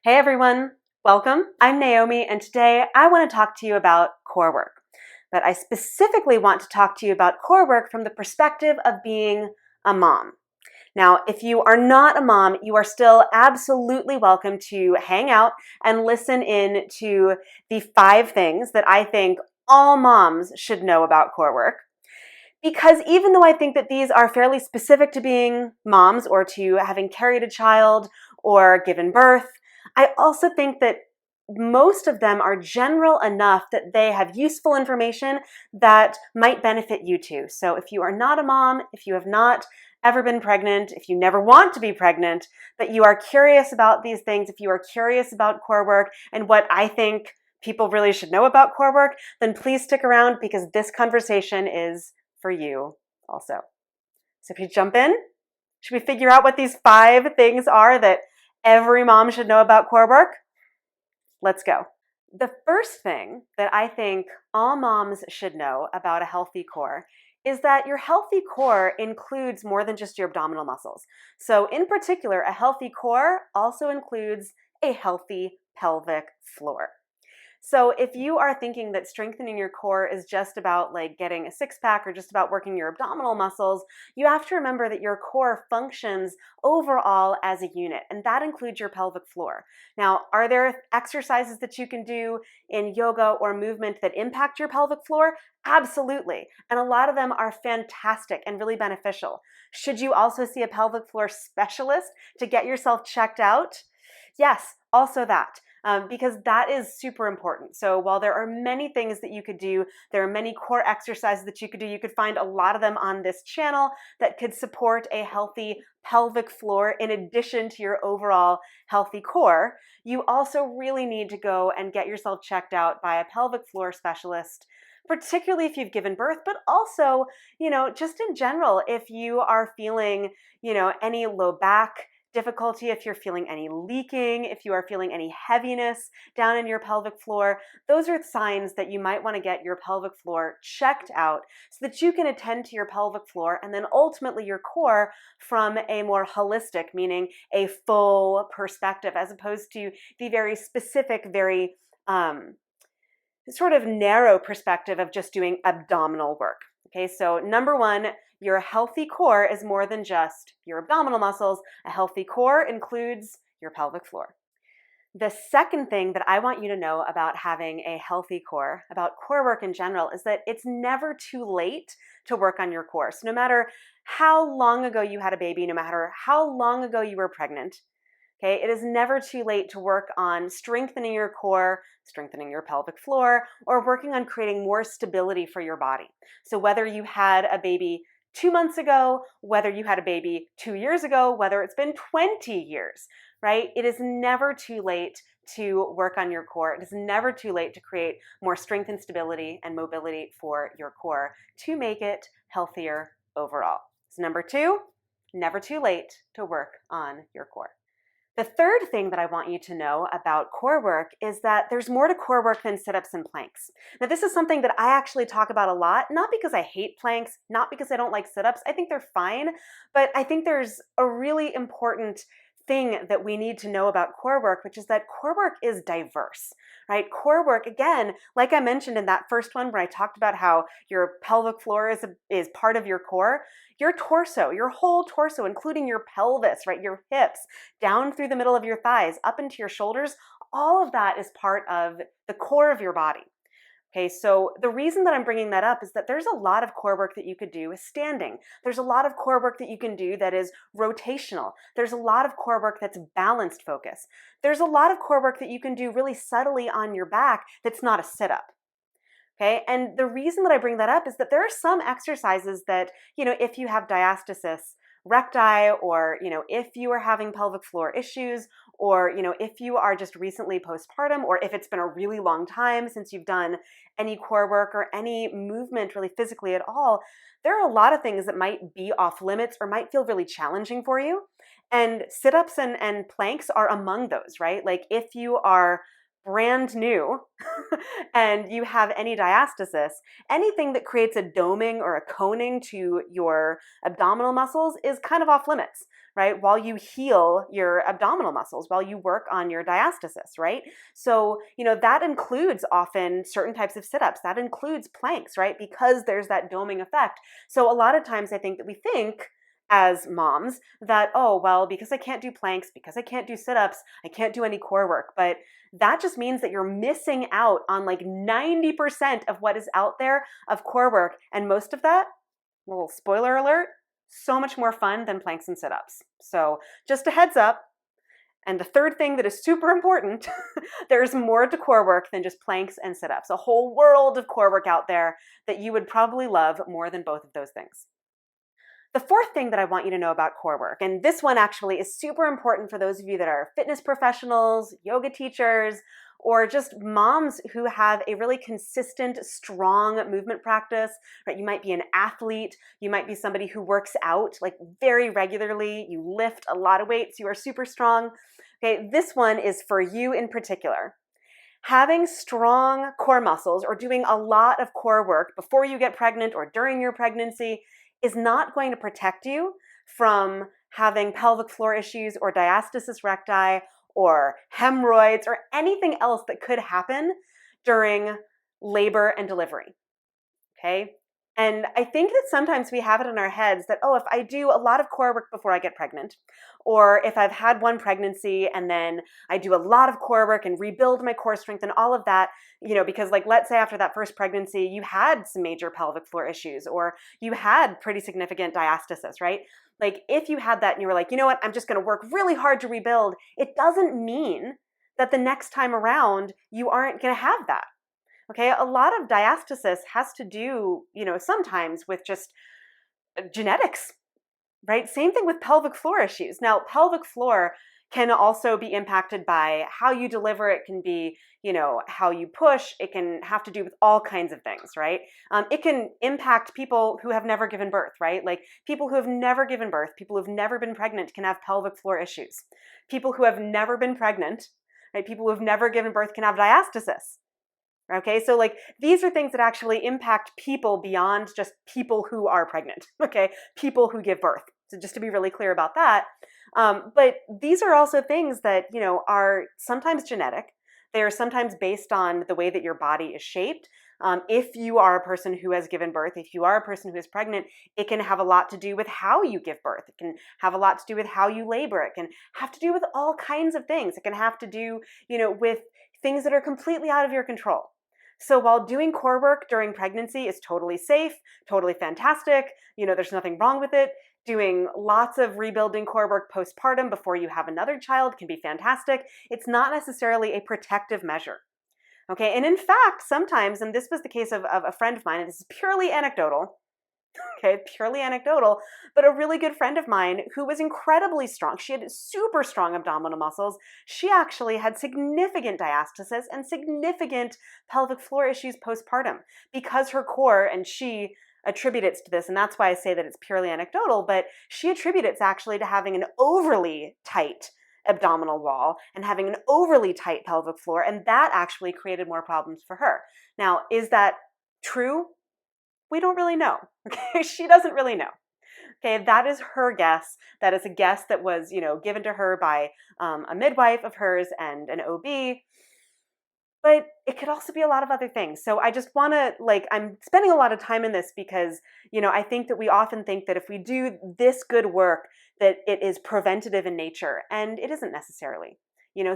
Hey everyone, welcome. I'm Naomi, and today I want to talk to you about core work. But I specifically want to talk to you about core work from the perspective of being a mom. Now, if you are not a mom, you are still absolutely welcome to hang out and listen in to the 5 things that I think all moms should know about core work. Because even though I think that these are fairly specific to being moms or to having carried a child or given birth, I also think that most of them are general enough that they have useful information that might benefit you too. So if you are not a mom, if you have not ever been pregnant, if you never want to be pregnant, but you are curious about these things, if you are curious about core work and what I think people really should know about core work, then please stick around because this conversation is for you also. So if you jump in, should we figure out what these 5 things are that every mom should know about core work? Let's go. The first thing that I think all moms should know about a healthy core is that your healthy core includes more than just your abdominal muscles. So in particular, a healthy core also includes a healthy pelvic floor. So if you are thinking that strengthening your core is just about like getting a 6-pack or just about working your abdominal muscles, you have to remember that your core functions overall as a unit, and that includes your pelvic floor. Now, are there exercises that you can do in yoga or movement that impact your pelvic floor? Absolutely. And a lot of them are fantastic and really beneficial. Should you also see a pelvic floor specialist to get yourself checked out? Yes, also that. Because that is super important. So while there are many things that you could do, there are many core exercises that you could do. You could find a lot of them on this channel that could support a healthy pelvic floor in addition to your overall healthy core. You also really need to go and get yourself checked out by a pelvic floor specialist, particularly if you've given birth, but also, just in general, if you are feeling, any low back difficulty, if you're feeling any leaking, if you are feeling any heaviness down in your pelvic floor, those are signs that you might want to get your pelvic floor checked out so that you can attend to your pelvic floor and then ultimately your core from a more holistic, meaning a full perspective, as opposed to the very specific, very sort of narrow perspective of just doing abdominal work. Okay, so number 1, your healthy core is more than just your abdominal muscles. A healthy core includes your pelvic floor. The second thing that I want you to know about having a healthy core, about core work in general, is that it's never too late to work on your core. So no matter how long ago you had a baby, no matter how long ago you were pregnant, okay, it is never too late to work on strengthening your core, strengthening your pelvic floor, or working on creating more stability for your body. So whether you had a baby 2 months ago, whether you had a baby 2 years ago, whether it's been 20 years, right? It is never too late to work on your core. It is never too late to create more strength and stability and mobility for your core to make it healthier overall. So number 2, never too late to work on your core. The third thing that I want you to know about core work is that there's more to core work than sit-ups and planks. Now, this is something that I actually talk about a lot, not because I hate planks, not because I don't like sit-ups. I think they're fine, but I think there's a really important thing that we need to know about core work, which is that core work is diverse, right? Core work, again, like I mentioned in that first one where I talked about how your pelvic floor is part of your core, your torso, your whole torso, including your pelvis, right? Your hips, down through the middle of your thighs, up into your shoulders, all of that is part of the core of your body. Okay, so the reason that I'm bringing that up is that there's a lot of core work that you could do with standing. There's a lot of core work that you can do that is rotational. There's a lot of core work that's balanced focus. There's a lot of core work that you can do really subtly on your back that's not a sit-up. Okay, and the reason that I bring that up is that there are some exercises that, if you have diastasis recti, or, if you are having pelvic floor issues, or, if you are just recently postpartum, or if it's been a really long time since you've done any core work or any movement really physically at all, there are a lot of things that might be off limits or might feel really challenging for you. And sit-ups and planks are among those, right? Like if you are brand new and you have any diastasis, anything that creates a doming or a coning to your abdominal muscles is kind of off limits, right? While you heal your abdominal muscles, while you work on your diastasis, right? So, that includes often certain types of sit-ups. That includes planks, right? Because there's that doming effect. So a lot of times I think that we think as moms that, oh, well, because I can't do planks, because I can't do sit-ups, I can't do any core work. But that just means that you're missing out on like 90% of what is out there of core work. And most of that, little spoiler alert, so much more fun than planks and sit-ups. So just a heads up. And the third thing that is super important, there's more to core work than just planks and sit-ups. A whole world of core work out there that you would probably love more than both of those things. The fourth thing that I want you to know about core work, and this one actually is super important for those of you that are fitness professionals, yoga teachers, or just moms who have a really consistent, strong movement practice, right? You might be an athlete. You might be somebody who works out like very regularly. You lift a lot of weights. You are super strong. Okay, this one is for you in particular. Having strong core muscles or doing a lot of core work before you get pregnant or during your pregnancy is not going to protect you from having pelvic floor issues or diastasis recti or hemorrhoids or anything else that could happen during labor and delivery, okay? And I think that sometimes we have it in our heads that, oh, if I do a lot of core work before I get pregnant, or if I've had one pregnancy and then I do a lot of core work and rebuild my core strength and all of that, because like, let's say after that first pregnancy, you had some major pelvic floor issues, or you had pretty significant diastasis, right? Like if you had that and you were like, you know what, I'm just going to work really hard to rebuild, it doesn't mean that the next time around you aren't going to have that. Okay, a lot of diastasis has to do, sometimes with just genetics, right? Same thing with pelvic floor issues. Now, pelvic floor can also be impacted by how you deliver. It can be, how you push. It can have to do with all kinds of things, right? It can impact people who have never given birth, right? Like people who have never given birth, people who have never been pregnant can have pelvic floor issues. People who have never been pregnant, right? People who have never given birth can have diastasis. Okay, so like these are things that actually impact people beyond just people who are pregnant, okay? People who give birth. So just to be really clear about that. But these are also things that, are sometimes genetic. They are sometimes based on the way that your body is shaped. If you are a person who has given birth, if you are a person who is pregnant, it can have a lot to do with how you give birth. It can have a lot to do with how you labor. It can have to do with all kinds of things. It can have to do, with things that are completely out of your control. So while doing core work during pregnancy is totally safe, totally fantastic, there's nothing wrong with it. Doing lots of rebuilding core work postpartum before you have another child can be fantastic. It's not necessarily a protective measure. Okay, and in fact, sometimes, and this was the case of a friend of mine, and this is purely anecdotal, okay, purely anecdotal, but a really good friend of mine who was incredibly strong. She had super strong abdominal muscles. She actually had significant diastasis and significant pelvic floor issues postpartum because her core, and she attributes to this, and that's why I say that it's purely anecdotal, but she attributes actually to having an overly tight abdominal wall and having an overly tight pelvic floor, and that actually created more problems for her. Now, is that true? We don't really know. Okay, she doesn't really know. Okay, that is her guess. That is a guess that was, given to her by a midwife of hers and an OB. But it could also be a lot of other things. So I just want to, I'm spending a lot of time in this because, I think that we often think that if we do this good work, that it is preventative in nature, and it isn't necessarily.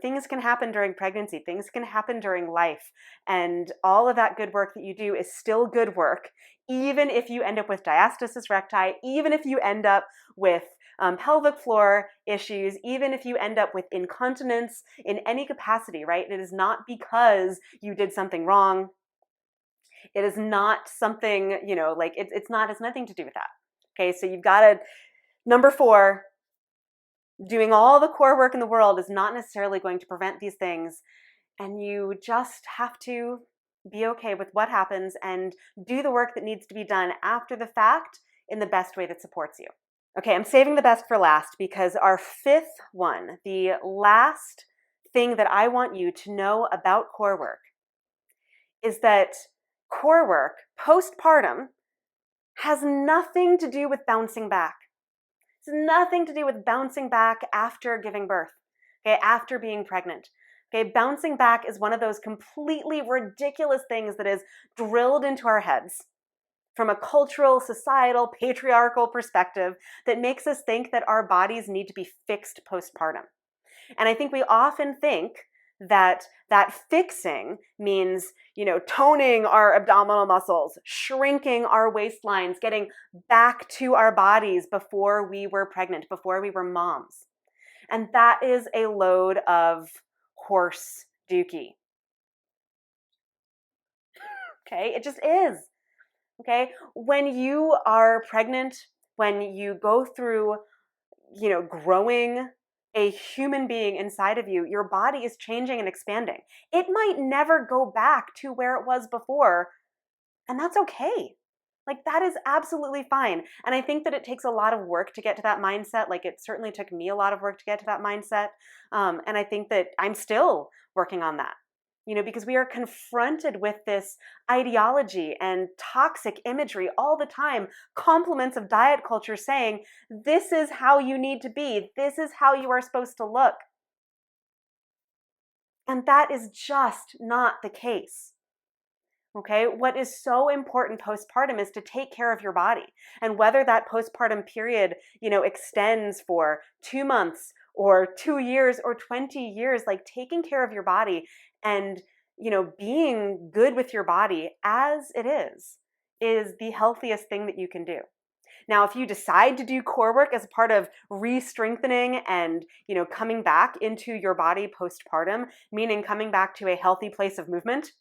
Things can happen during pregnancy, things can happen during life, and all of that good work that you do is still good work, even if you end up with diastasis recti, even if you end up with pelvic floor issues, even if you end up with incontinence in any capacity, right? It is not because you did something wrong. It is not something, it's not, has nothing to do with that. Okay, so you've got to, number 4, doing all the core work in the world is not necessarily going to prevent these things, and you just have to be okay with what happens and do the work that needs to be done after the fact in the best way that supports you. Okay, I'm saving the best for last because our 5th one, the last thing that I want you to know about core work, is that core work postpartum has nothing to do with bouncing back. It's nothing to do with bouncing back after giving birth, okay, after being pregnant. Okay, bouncing back is one of those completely ridiculous things that is drilled into our heads from a cultural, societal, patriarchal perspective that makes us think that our bodies need to be fixed postpartum. And I think we often think that fixing means, toning our abdominal muscles, shrinking our waistlines, getting back to our bodies before we were pregnant, before we were moms. And that is a load of horse dookie. Okay, it just is. Okay, when you are pregnant, when you go through, growing a human being inside of you, your body is changing and expanding. It might never go back to where it was before, and that's okay. Like, that is absolutely fine. And I think that it takes a lot of work to get to that mindset. Like, it certainly took me a lot of work to get to that mindset. And I think that I'm still working on that. Because we are confronted with this ideology and toxic imagery all the time, compliments of diet culture saying, this is how you need to be, this is how you are supposed to look. And that is just not the case. Okay, what is so important postpartum is to take care of your body. And whether that postpartum period, extends for 2 months or 2 years or 20 years, like taking care of your body and, being good with your body as it is the healthiest thing that you can do. Now, if you decide to do core work as a part of re-strengthening and, coming back into your body postpartum, meaning coming back to a healthy place of movement,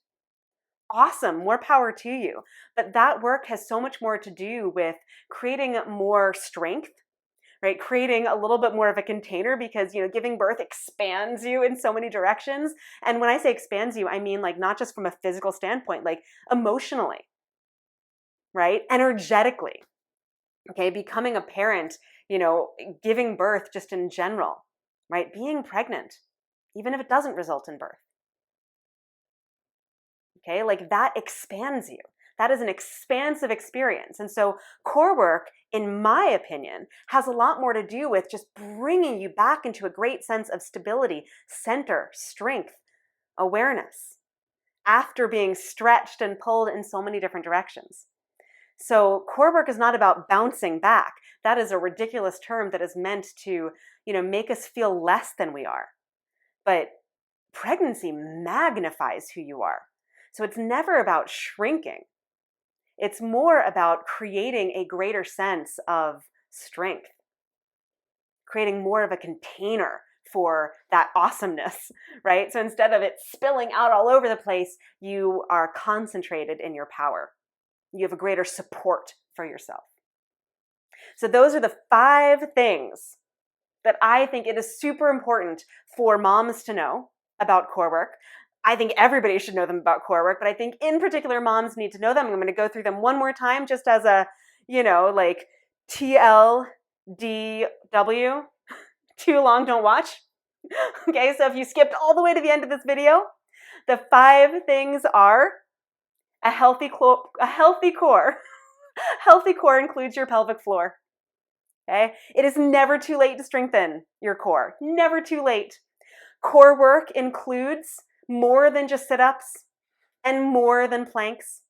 awesome, more power to you. But that work has so much more to do with creating more strength, right? Creating a little bit more of a container because, giving birth expands you in so many directions. And when I say expands you, I mean like not just from a physical standpoint, like emotionally, right? Energetically, okay? Becoming a parent, giving birth just in general, right? Being pregnant, even if it doesn't result in birth. Okay, like that expands you. That is an expansive experience. And so core work, in my opinion, has a lot more to do with just bringing you back into a great sense of stability, center, strength, awareness, after being stretched and pulled in so many different directions. So core work is not about bouncing back. That is a ridiculous term that is meant to, make us feel less than we are. But pregnancy magnifies who you are. So it's never about shrinking. It's more about creating a greater sense of strength, creating more of a container for that awesomeness, right? So instead of it spilling out all over the place, you are concentrated in your power. You have a greater support for yourself. So those are the 5 things that I think it is super important for moms to know about core work. I think everybody should know them about core work, but I think in particular moms need to know them. I'm going to go through them one more time just as a, like TLDW, too long, don't watch. Okay, so if you skipped all the way to the end of this video, the 5 things are a healthy core. Healthy core includes your pelvic floor. Okay, it is never too late to strengthen your core. Never too late. Core work includes more than just sit-ups and more than planks.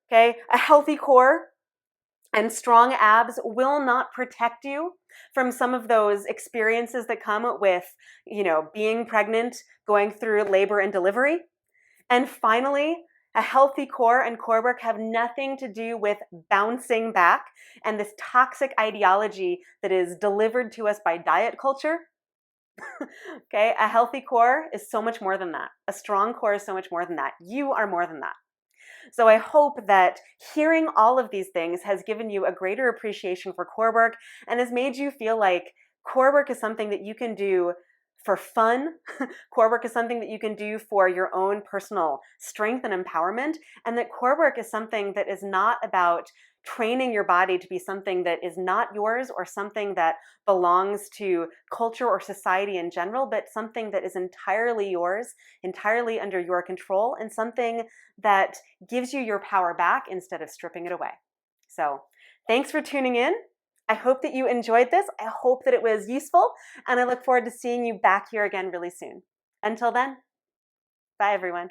Okay, a healthy core and strong abs will not protect you from some of those experiences that come with, being pregnant, going through labor and delivery. And finally, a healthy core and core work have nothing to do with bouncing back and this toxic ideology that is delivered to us by diet culture. Okay, a healthy core is so much more than that. A strong core is so much more than that. You are more than that. So I hope that hearing all of these things has given you a greater appreciation for core work and has made you feel like core work is something that you can do for fun. Core work is something that you can do for your own personal strength and empowerment, and that core work is something that is not about training your body to be something that is not yours or something that belongs to culture or society in general, but something that is entirely yours, entirely under your control, and something that gives you your power back instead of stripping it away. So thanks for tuning in. I hope that you enjoyed this. I hope that it was useful, and I look forward to seeing you back here again really soon. Until then, bye everyone.